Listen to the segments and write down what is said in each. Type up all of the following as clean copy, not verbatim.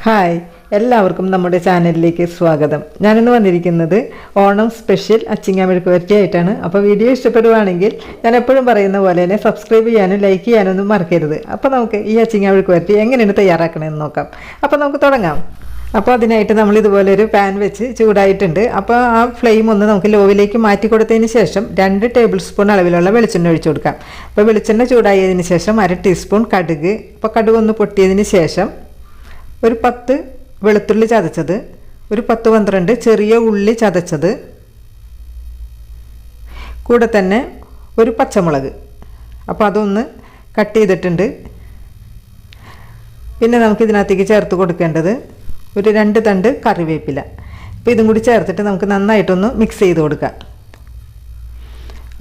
Hi, എല്ലാവർക്കും നമ്മുടെ ചാനലിലേക്ക് സ്വാഗതം. ഞാനിന്ന് വന്നിരിക്കുന്നത് ഓണം സ്പെഷ്യൽ അച്ചിങ്ങ മെഴുക്ക് വരട്ടി ആയിട്ടാണ്. അപ്പോൾ വീഡിയോ ഇഷ്ടപ്പെടുവാണെങ്കിൽ ഞാൻ എപ്പോഴും പറയുന്ന പോലെ തന്നെ സബ്സ്ക്രൈബ് ചെയ്യാനും ലൈക്ക് ചെയ്യാനും ഒന്നും മറക്കരുത്. അപ്പോൾ നമുക്ക് ഈ അച്ചിങ്ങ മെഴുക്ക് വരട്ടി എങ്ങനെയാണ് തയ്യാറാക്കണമെന്ന് നോക്കാം. അപ്പോൾ നമുക്ക് തുടങ്ങാം. അപ്പോൾ അതിനായിട്ട് നമ്മൾ ഇതുപോലെ ഒരു പാൻ വെച്ച് ചൂടായിട്ടുണ്ട്. അപ്പോൾ ആ ഫ്ലെയിം ഒന്ന് നമുക്ക് ലോവിലേക്ക് മാറ്റി കൊടുത്തതിന് ശേഷം 2 ടേബിൾ സ്പൂൺ അളവിലുള്ള വെളിച്ചെണ്ണ ഒഴിച്ചു കൊടുക്കാം. അപ്പോൾ വെളിച്ചെണ്ണ ചൂടായതിന് ശേഷം 1/2 ടീസ്പൂൺ കടുക്. അപ്പോൾ കടുക് ഒന്ന് പൊട്ടിയതിന് ശേഷം ഒരു 10 വെളുത്തുള്ളി ചതച്ചത്, ഒരു 10-12 ചെറിയ ഉള്ളി ചതച്ചത്, കൂടെ തന്നെ ഒരു പച്ചമുളക്. അപ്പോൾ അതൊന്ന് കട്ട് ചെയ്തിട്ടുണ്ട്. പിന്നെ നമുക്ക് ഇതിനകത്തേക്ക് ചേർത്ത് കൊടുക്കേണ്ടത് ഒരു 2 തണ്ട് കറിവേപ്പില. അപ്പോൾ ഇതും കൂടി ചേർത്തിട്ട് നമുക്ക് നന്നായിട്ടൊന്ന് മിക്സ് ചെയ്ത് കൊടുക്കാം.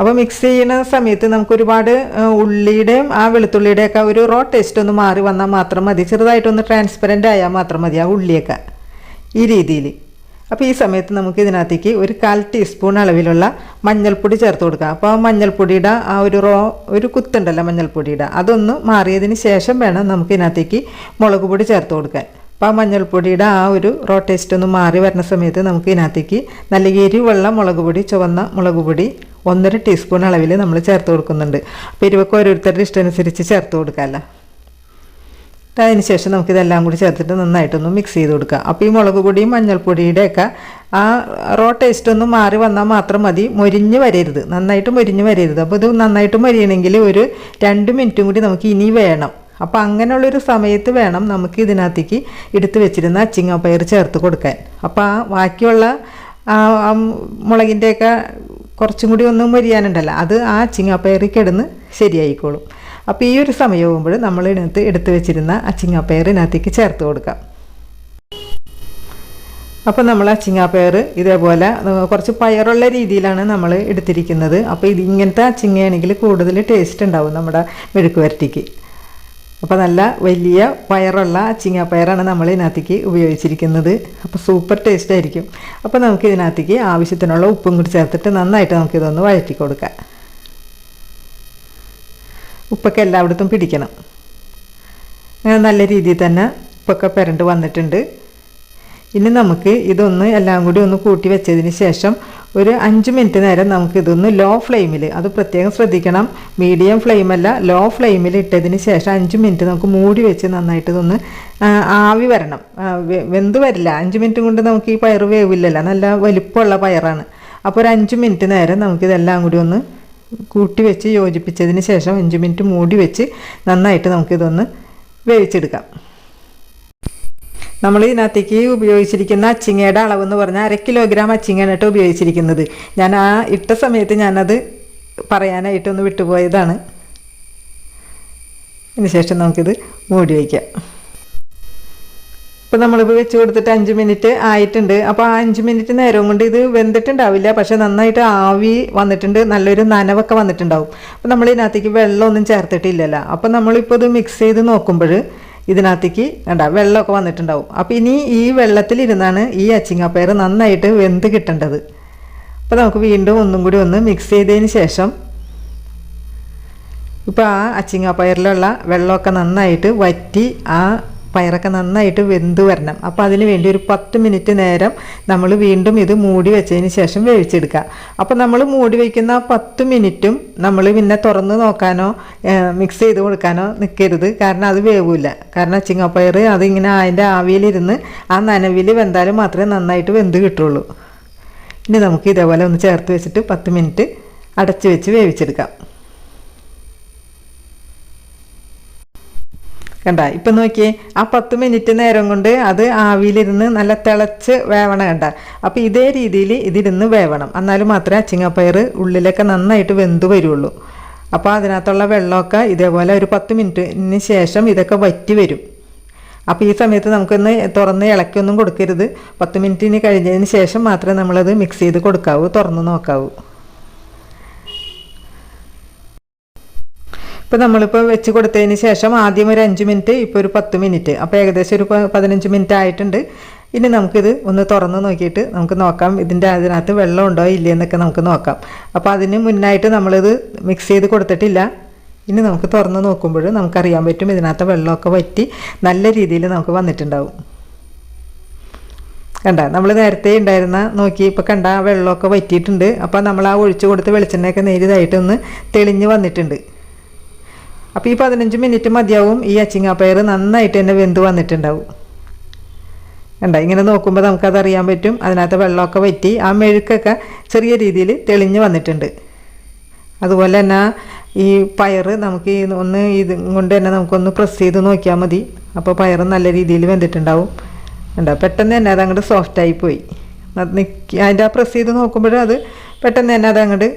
അപ്പോൾ മിക്സ് ചെയ്യുന്ന സമയത്ത് നമുക്ക് ഒരുപാട് ഉള്ളിയുടെയും ആ വെളുത്തുള്ളിയുടെയൊക്കെ ഒരു റോ ടേസ്റ്റ് ഒന്ന് മാറി വന്നാൽ മാത്രം മതി. ചെറുതായിട്ടൊന്ന് ട്രാൻസ്പെറൻ്റ് ആയാൽ മാത്രം മതി ആ ഉള്ളിയൊക്കെ ഈ രീതിയിൽ. അപ്പോൾ ഈ സമയത്ത് നമുക്ക് ഇതിനകത്തേക്ക് ഒരു 1/4 ടീസ്പൂൺ അളവിലുള്ള മഞ്ഞൾപ്പൊടി ചേർത്ത് കൊടുക്കാം. അപ്പോൾ ആ മഞ്ഞൾപ്പൊടിയുടെ ആ ഒരു കുത്തുണ്ടല്ലോ മഞ്ഞൾപ്പൊടിയുടെ, അതൊന്ന് മാറിയതിന് ശേഷം വേണം നമുക്ക് ഇതിനകത്തേക്ക് മുളക് പൊടി ചേർത്ത് കൊടുക്കാൻ. അപ്പോൾ ആ മഞ്ഞൾപ്പൊടിയുടെ ആ ഒരു റോ ടേസ്റ്റ് ഒന്ന് മാറി വരുന്ന സമയത്ത് നമുക്ക് ഇതിനകത്തേക്ക് നല്ല എരിവുള്ള മുളക് പൊടി, ചുവന്ന മുളക് പൊടി 1.5 ടീസ്പൂൺ അളവിൽ നമ്മൾ ചേർത്ത് കൊടുക്കുന്നുണ്ട്. അപ്പോൾ എരിവൊക്കെ ഓരോരുത്തരുടെ ഇഷ്ടമനുസരിച്ച് ചേർത്ത് കൊടുക്കാമല്ലോ. അതിന് ശേഷം നമുക്കിതെല്ലാം കൂടി ചേർത്തിട്ട് നന്നായിട്ടൊന്ന് മിക്സ് ചെയ്ത് കൊടുക്കുക. അപ്പോൾ ഈ മുളക് പൊടിയും മഞ്ഞൾപ്പൊടിയുടെയൊക്കെ ആ റോ ടേസ്റ്റ് ഒന്ന് മാറി വന്നാൽ മാത്രം മതി. മൊരിഞ്ഞ് വരരുത്, നന്നായിട്ട് മൊരിഞ്ഞ് വരരുത്. അപ്പോൾ ഇത് നന്നായിട്ട് മൊരിയണമെങ്കിൽ ഒരു 2 മിനിറ്റും കൂടി നമുക്ക് ഇനി വേണം. അപ്പോൾ അങ്ങനെയുള്ളൊരു സമയത്ത് വേണം നമുക്ക് ഇതിനകത്തേക്ക് എടുത്ത് വെച്ചിരുന്ന അച്ചിങ്ങാപ്പയർ ചേർത്ത് കൊടുക്കാൻ. അപ്പോൾ ആ ബാക്കിയുള്ള മുളകിൻ്റെയൊക്കെ കുറച്ചും കൂടി ഒന്നും മൊരിയാനുണ്ടല്ലോ, അത് ആ അച്ചിങ്ങാപ്പയറിൽ കിടന്ന് ശരിയായിക്കോളും. അപ്പോൾ ഈ ഒരു സമയമാകുമ്പോൾ നമ്മൾ ഇതിനകത്ത് എടുത്ത് വെച്ചിരുന്ന അച്ചിങ്ങാപ്പയർ ഇതിനകത്തേക്ക് ചേർത്ത് കൊടുക്കാം. അപ്പോൾ നമ്മൾ അച്ചിങ്ങാപ്പയർ ഇതേപോലെ കുറച്ച് പയറുള്ള രീതിയിലാണ് നമ്മൾ എടുത്തിരിക്കുന്നത്. അപ്പോൾ ഇങ്ങനത്തെ അച്ചിങ്ങയാണെങ്കിൽ കൂടുതൽ ടേസ്റ്റ് ഉണ്ടാവും നമ്മുടെ മെഴുക്ക് വരട്ടിക്ക്. അപ്പോൾ നല്ല വലിയ പയറുള്ള അച്ചിങ്ങാപ്പയറാണ് നമ്മൾ ഇതിനകത്തേക്ക് ഉപയോഗിച്ചിരിക്കുന്നത്. അപ്പോൾ സൂപ്പർ ടേസ്റ്റ് ആയിരിക്കും. അപ്പോൾ നമുക്ക് ഇതിനകത്തേക്ക് ആവശ്യത്തിനുള്ള ഉപ്പും കൂടി ചേർത്തിട്ട് നന്നായിട്ട് നമുക്കിതൊന്ന് വഴറ്റി കൊടുക്കാം. ഉപ്പൊക്കെ എല്ലായിടത്തും പിടിക്കണം. അങ്ങനെ നല്ല രീതിയിൽ തന്നെ ഉപ്പൊക്കെ പുരണ്ട് വന്നിട്ടുണ്ട്. ഇനി നമുക്ക് ഇതൊന്ന് എല്ലാം കൂടി ഒന്ന് കൂട്ടി വെച്ചതിന് ശേഷം ഒരു 5 മിനിറ്റ് നേരം നമുക്കിതൊന്ന് ലോ ഫ്ലെയിമിൽ, അത് പ്രത്യേകം ശ്രദ്ധിക്കണം, മീഡിയം ഫ്ലെയിമല്ല ലോ ഫ്ലെയിമിൽ ഇട്ടതിന് ശേഷം 5 മിനിറ്റ് നമുക്ക് മൂടി വെച്ച് നന്നായിട്ട് ഇതൊന്ന് ആവി വരണം. വെന്ത് വരില്ല, 5 മിനിറ്റ് കൊണ്ട് നമുക്ക് ഈ പയർ വേവില്ലല്ലോ, നല്ല വലിപ്പമുള്ള പയറാണ്. അപ്പോൾ ഒരു 5 മിനിറ്റ് നേരം നമുക്കിതെല്ലാം കൂടി ഒന്ന് കൂട്ടി വെച്ച് യോജിപ്പിച്ചതിന് ശേഷം 5 മിനിറ്റ് മൂടി വെച്ച് നന്നായിട്ട് നമുക്കിതൊന്ന് വേവിച്ചെടുക്കാം. നമ്മൾ ഇതിനകത്തേക്ക് ഉപയോഗിച്ചിരിക്കുന്ന അച്ചിങ്ങയുടെ അളവെന്ന് പറഞ്ഞാൽ 1/2 കിലോഗ്രാം അച്ചിങ്ങയാണ് ഉപയോഗിച്ചിരിക്കുന്നത്. ഞാൻ ആ ഇട്ട സമയത്ത് ഞാനത് പറയാനായിട്ടൊന്ന് വിട്ടുപോയതാണ്. അതിന് ശേഷം നമുക്കിത് മൂടി വയ്ക്കാം. ഇപ്പോൾ നമ്മളിപ്പോൾ വെച്ച് കൊടുത്തിട്ട് 5 മിനിറ്റ് ആയിട്ടുണ്ട്. അപ്പോൾ ആ 5 മിനിറ്റ് നേരം കൊണ്ട് ഇത് വെന്തിട്ടുണ്ടാവില്ല, പക്ഷേ നന്നായിട്ട് ആവി വന്നിട്ടുണ്ട്, നല്ലൊരു നനവൊക്കെ വന്നിട്ടുണ്ടാവും. അപ്പോൾ നമ്മൾ ഇതിനകത്തേക്ക് വെള്ളമൊന്നും ചേർത്തിട്ടില്ലല്ലോ. അപ്പോൾ നമ്മളിപ്പോൾ ഇത് മിക്സ് ചെയ്ത് നോക്കുമ്പോൾ ഇതിനകത്തേക്ക് വെള്ളമൊക്കെ വന്നിട്ടുണ്ടാവും. അപ്പോൾ ഇനി ഈ വെള്ളത്തിലിരുന്നാണ് ഈ അച്ചിങ്ങാപ്പയർ നന്നായിട്ട് വെന്ത് കിട്ടേണ്ടത്. അപ്പോൾ നമുക്ക് വീണ്ടും ഒന്നും കൂടി ഒന്ന് മിക്സ് ചെയ്തതിന് ശേഷം ഇപ്പോൾ ആ അച്ചിങ്ങാപ്പയറിലുള്ള വെള്ളമൊക്കെ നന്നായിട്ട് വറ്റി ആ പയറൊക്കെ നന്നായിട്ട് വെന്ത് വരണം. അപ്പോൾ അതിന് വേണ്ടി ഒരു 10 മിനിറ്റ് നേരം നമ്മൾ വീണ്ടും ഇത് മൂടി വെച്ചതിന് ശേഷം വേവിച്ചെടുക്കുക. അപ്പോൾ നമ്മൾ മൂടി വയ്ക്കുന്ന 10 മിനിറ്റും നമ്മൾ പിന്നെ തുറന്ന് നോക്കാനോ മിക്സ് ചെയ്ത് കൊടുക്കാനോ നിൽക്കരുത്, കാരണം അത് വേവില്ല. കാരണം അച്ചിങ്ങാപ്പയർ അതിങ്ങനെ അതിൻ്റെ ആവിയിലിരുന്ന് ആ നനവിൽ വെന്താലും മാത്രമേ നന്നായിട്ട് വെന്ത് കിട്ടുള്ളൂ. ഇനി നമുക്ക് ഇതേപോലെ ഒന്ന് ചേർത്ത് വെച്ചിട്ട് 10 മിനിറ്റ് അടച്ച് വെച്ച് വേവിച്ചെടുക്കാം. കണ്ട, ഇപ്പം നോക്കിയേ, ആ 10 മിനിറ്റ് നേരം കൊണ്ട് അത് ആവിയിലിരുന്ന് നല്ല തിളച്ച് വേവണം. കണ്ട, അപ്പോൾ ഇതേ രീതിയിൽ ഇതിരുന്ന് വേവണം, എന്നാലും മാത്രമേ അച്ചിങ്ങാപ്പയർ ഉള്ളിലൊക്കെ നന്നായിട്ട് വെന്ത് വരുള്ളൂ. അപ്പോൾ അതിനകത്തുള്ള വെള്ളമൊക്കെ ഇതേപോലെ ഒരു 10 മിനിറ്റിന് ശേഷം ഇതൊക്കെ വറ്റി വരും. അപ്പോൾ ഈ സമയത്ത് നമുക്കൊന്ന് തുറന്ന് ഇളക്കൊന്നും കൊടുക്കരുത്. 10 മിനിറ്റിന് കഴിഞ്ഞതിന് ശേഷം മാത്രമേ നമ്മളത് മിക്സ് ചെയ്ത് കൊടുക്കാവൂ, തുറന്ന് നോക്കാവൂ. ഇപ്പോൾ നമ്മളിപ്പോൾ വെച്ച് കൊടുത്തതിന് ശേഷം ആദ്യം ഒരു 5 മിനിറ്റ്, ഇപ്പോൾ ഒരു 10 മിനിറ്റ്, അപ്പോൾ ഏകദേശം ഒരു 15 മിനിറ്റ് ആയിട്ടുണ്ട്. ഇനി നമുക്കിത് ഒന്ന് തുറന്ന് നോക്കിയിട്ട് നമുക്ക് നോക്കാം അതിനകത്ത് വെള്ളം ഉണ്ടോ ഇല്ലേ എന്നൊക്കെ നമുക്ക് നോക്കാം. അപ്പോൾ അതിന് മുന്നായിട്ട് നമ്മളിത് മിക്സ് ചെയ്ത് കൊടുത്തിട്ടില്ല. ഇനി നമുക്ക് തുറന്ന് നോക്കുമ്പോൾ നമുക്കറിയാൻ പറ്റും ഇതിനകത്ത് വെള്ളമൊക്കെ വറ്റി നല്ല രീതിയിൽ നമുക്ക് വന്നിട്ടുണ്ടാവും. കണ്ട നമ്മൾ നേരത്തെ ഉണ്ടായിരുന്ന നോക്കി ഇപ്പോൾ കണ്ട വെള്ളമൊക്കെ വറ്റിയിട്ടുണ്ട്. അപ്പോൾ നമ്മൾ ആ ഒഴിച്ചു കൊടുത്ത് വെളിച്ചെണ്ണയൊക്കെ നേരിയതായിട്ടൊന്ന് തെളിഞ്ഞ് വന്നിട്ടുണ്ട്. അപ്പോൾ ഈ 15 മിനിറ്റ് മതിയാവും ഈ അച്ചിങ്ങാപ്പയർ നന്നായിട്ട് തന്നെ വെന്ത് വന്നിട്ടുണ്ടാവും. കണ്ട ഇങ്ങനെ നോക്കുമ്പോൾ നമുക്കതറിയാൻ പറ്റും. അതിനകത്ത് വെള്ളമൊക്കെ വറ്റി ആ മെഴുക്കൊക്കെ ചെറിയ രീതിയിൽ തെളിഞ്ഞ് വന്നിട്ടുണ്ട്. അതുപോലെ തന്നെ ഈ പയർ നമുക്ക് ഒന്ന് ഇത് കൊണ്ട് തന്നെ നമുക്കൊന്ന് പ്രസ് ചെയ്ത് നോക്കിയാൽ മതി. അപ്പോൾ പയർ നല്ല രീതിയിൽ വെന്തിട്ടുണ്ടാവും. കണ്ടോ പെട്ടെന്ന് തന്നെ അത് അങ്ങോട്ട് സോഫ്റ്റായി പോയി. അതിൻ്റെ ആ പ്രസ് ചെയ്ത് നോക്കുമ്പോഴും അത് പെട്ടെന്ന് തന്നെ അത് അങ്ങോട്ട്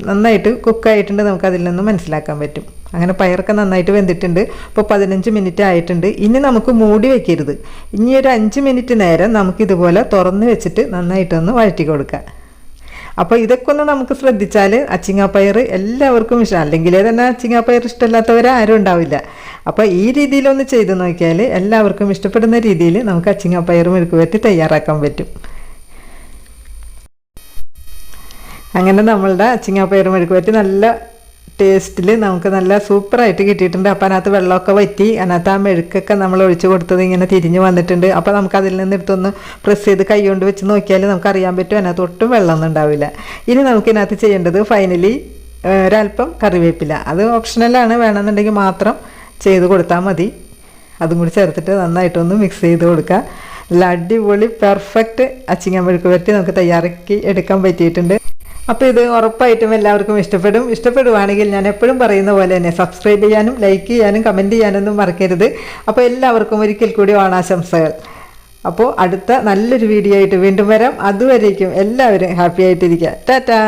നന്നായിട്ട് കുക്കായിട്ടുണ്ട്. നമുക്കതിൽ നിന്ന് മനസ്സിലാക്കാൻ പറ്റും. അങ്ങനെ പയറൊക്കെ നന്നായിട്ട് വെന്തിട്ടുണ്ട്. ഇപ്പോൾ 15 മിനിറ്റ് ആയിട്ടുണ്ട്. ഇനി നമുക്ക് മൂടി വയ്ക്കരുത്. ഇനി ഒരു 5 മിനിറ്റ് നേരം നമുക്കിതുപോലെ തുറന്ന് വെച്ചിട്ട് നന്നായിട്ടൊന്ന് വഴറ്റി കൊടുക്കാം. അപ്പോൾ ഇതൊക്കെ ഒന്ന് നമുക്ക് ശ്രദ്ധിച്ചാൽ അച്ചിങ്ങാപ്പയർ എല്ലാവർക്കും ഇഷ്ടം. അല്ലെങ്കിൽ തന്നെ അച്ചിങ്ങാപ്പയർ ഇഷ്ടമില്ലാത്തവർ ആരും ഉണ്ടാവില്ല. അപ്പോൾ ഈ രീതിയിലൊന്ന് ചെയ്ത് നോക്കിയാൽ എല്ലാവർക്കും ഇഷ്ടപ്പെടുന്ന രീതിയിൽ നമുക്ക് അച്ചിങ്ങാപ്പയർ മെഴുക്കുവരട്ടി തയ്യാറാക്കാൻ പറ്റും. അങ്ങനെ നമ്മളുടെ അച്ചിങ്ങാപ്പയർ മെഴുക്കുവരട്ടി നല്ല ടേസ്റ്റിൽ നമുക്ക് നല്ല സൂപ്പറായിട്ട് കിട്ടിയിട്ടുണ്ട്. അപ്പോൾ അതിനകത്ത് വെള്ളമൊക്കെ വറ്റി അതിനകത്ത് ആ മെഴുക്കൊക്കെ നമ്മൾ ഒഴിച്ച് കൊടുത്തത് ഇങ്ങനെ തിരിഞ്ഞ് വന്നിട്ടുണ്ട്. അപ്പോൾ നമുക്ക് അതിൽ നിന്ന് എടുത്തൊന്ന് പ്രസ് ചെയ്ത് കൈ കൊണ്ട് വെച്ച് നോക്കിയാൽ നമുക്കറിയാൻ പറ്റും അതിനകത്ത് ഒട്ടും വെള്ളമൊന്നും ഉണ്ടാവില്ല. ഇനി നമുക്കിതിനകത്ത് ചെയ്യേണ്ടത് ഫൈനലി ഒരല്പം കറിവേപ്പില. അത് ഓപ്ഷണലാണ്, വേണമെന്നുണ്ടെങ്കിൽ മാത്രം ചെയ്ത് കൊടുത്താൽ മതി. അതും കൂടി ചേർത്തിട്ട് നന്നായിട്ടൊന്ന് മിക്സ് ചെയ്ത് കൊടുക്കുക. നല്ല അടിപൊളി പെർഫെക്റ്റ് അച്ചിങ്ങ മെഴുക്കുവരട്ടി നമുക്ക് തയ്യാറാക്കി എടുക്കാൻ പറ്റിയിട്ടുണ്ട്. അപ്പോൾ ഇത് ഉറപ്പായിട്ടും എല്ലാവർക്കും ഇഷ്ടപ്പെടും. ഇഷ്ടപ്പെടുവാണെങ്കിൽ ഞാൻ എപ്പോഴും പറയുന്ന പോലെ തന്നെ സബ്സ്ക്രൈബ് ചെയ്യാനും ലൈക്ക് ചെയ്യാനും കമൻറ്റ് ചെയ്യാനൊന്നും മറക്കരുത്. അപ്പോൾ എല്ലാവർക്കും ഒരിക്കൽ കൂടി ഓണാശംസകൾ. അപ്പോൾ അടുത്ത നല്ലൊരു വീഡിയോ ആയിട്ട് വീണ്ടും വരാം. അതുവരേക്കും എല്ലാവരും ഹാപ്പി ആയിട്ടിരിക്കുക. ടാറ്റാ.